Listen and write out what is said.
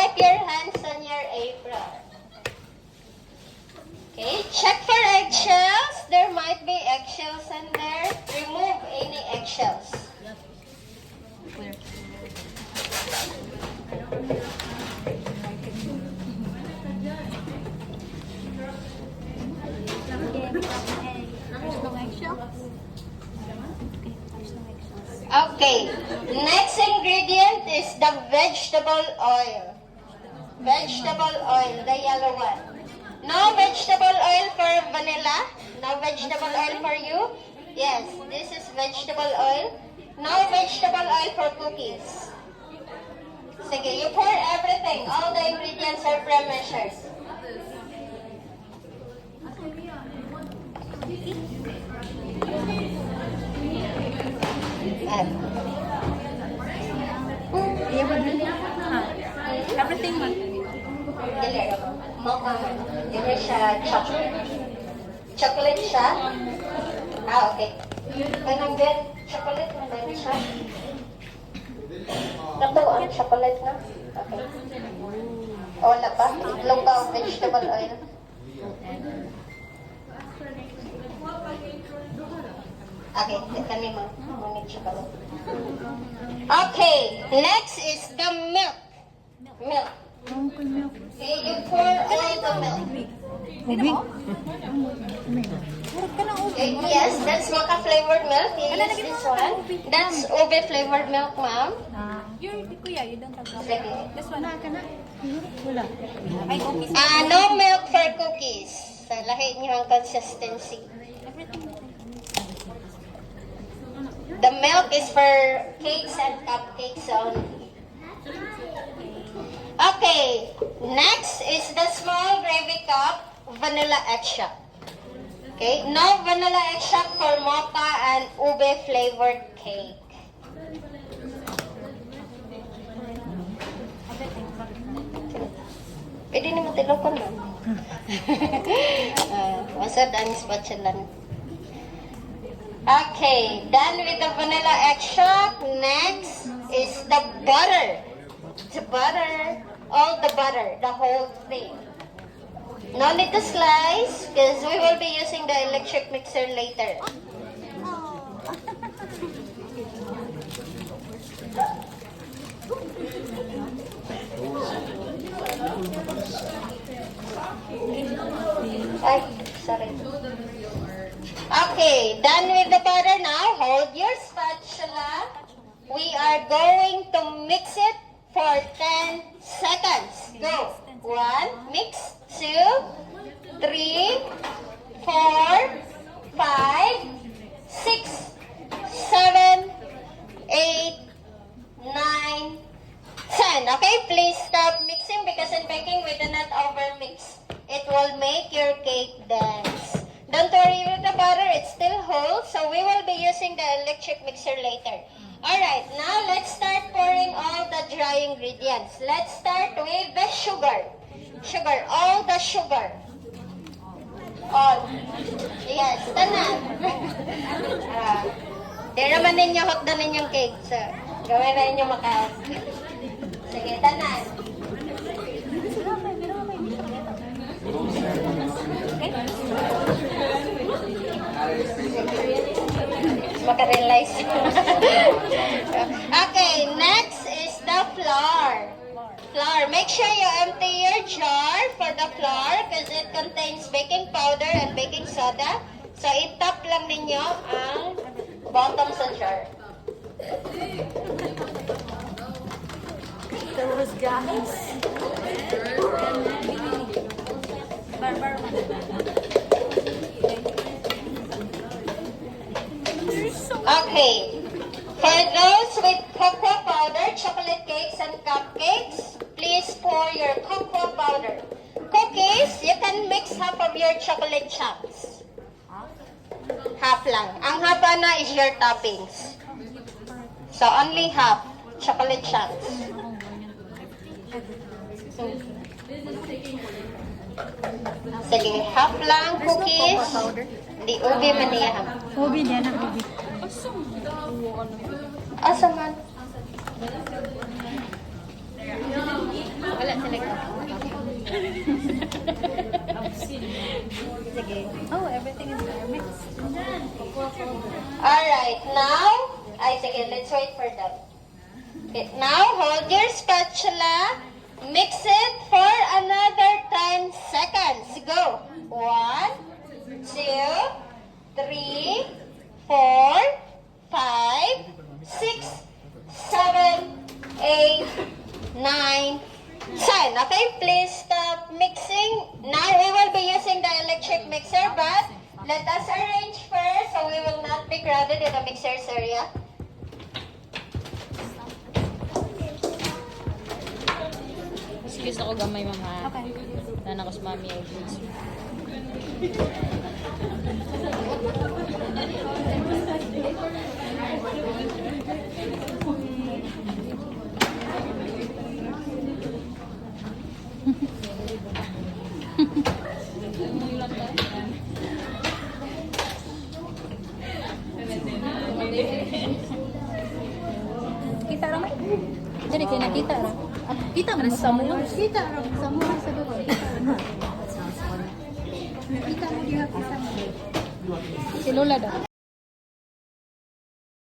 wipe your hands on your apron. Okay, check for eggshells. There might be eggshells in there. Remove any eggshells. Okay, next ingredient is the vegetable oil. Vegetable oil, the yellow one. No vegetable oil for vanilla? No vegetable oil for you? Yes, this is vegetable oil. No vegetable oil for cookies. Sige, you pour everything. All the ingredients are pre-measured. Everything man. Dili. Dili siya chocolate. Chocolate siya? Ah, okay. Kanang din, chocolate na din siya. Natuan, chocolate na? Okay. Wala pa? Itlog ba o vegetable oil? Okay, kanima. Ngunit chocolate. Okay, next is the milk. Milk. Okay, you pour all the milk. Okay, yes, that's maca flavored milk. You use this one. That's ube flavored milk, ma'am. Kuya, you don't have Sige. this one. Wala. Ay, okay. No milk for cookies. So, lahi niyo ang consistency. The milk is for cakes and cupcakes only. Okay, next is the small gravy cup vanilla extract. Okay, no vanilla extract for mocha and ube flavored cake. Pwede naman tilokon mo. Masad ang spatula. Okay, done with the vanilla extract. Next is the butter. The butter, all the butter, the whole thing. No need to slice because we will be using the electric mixer later. Ay, sorry. Okay, done with the butter now. Hold your spatula. We are going to mix it for 10 seconds. Go. 1, mix. 2, 3, 4, 5, 6, 7, 8, 9, 10. Okay, please stop mixing because in baking we do not overmix. It will make your cake dance. Don't worry with the butter, it's still whole, so we will be using the electric mixer later. Alright, now let's start pouring all the dry ingredients. Let's start with the sugar. Sugar, all the sugar. All. Yes, tanan. Di naman ninyo hot na ninyong cake, so gawin na ninyo makaas. Sige, tanan. Maka-realize. Okay, next is the flour. Flour. Make sure you empty your jar for the flour because it contains baking powder and baking soda. So, itap lang ninyo ang bottom sa jar. There was guys. Okay. For those with cocoa powder, chocolate cakes and cupcakes, please pour your cocoa powder. Cookies, you can mix half of your chocolate chunks. Half lang. Ang haba na is your toppings. So, only half chocolate chunks. Sige, half lang cookies. Di ubi man niya. Ubi niya na ubi. Asa man? Wala select ako. Sige. Oh, everything is there. Mix. Alright, now, sige, let's wait for them. Okay, now, hold your spatula. Mix it for another 10 seconds. Go. 1, 2, 3, 4, 5, 6, 7, 8, 9, 10. Okay, please stop mixing. Now we will be using the electric mixer, but let us arrange first so we will not be crowded in the mixer's area. Excuse ako gamay mga. Okay. Nanakos mami ay please. Kita ra. Jadi kaya nakita ra. Kita mo sa mo. Kita ra sa mo sa baba. Kita mo diha sa mo. Si Lola daw.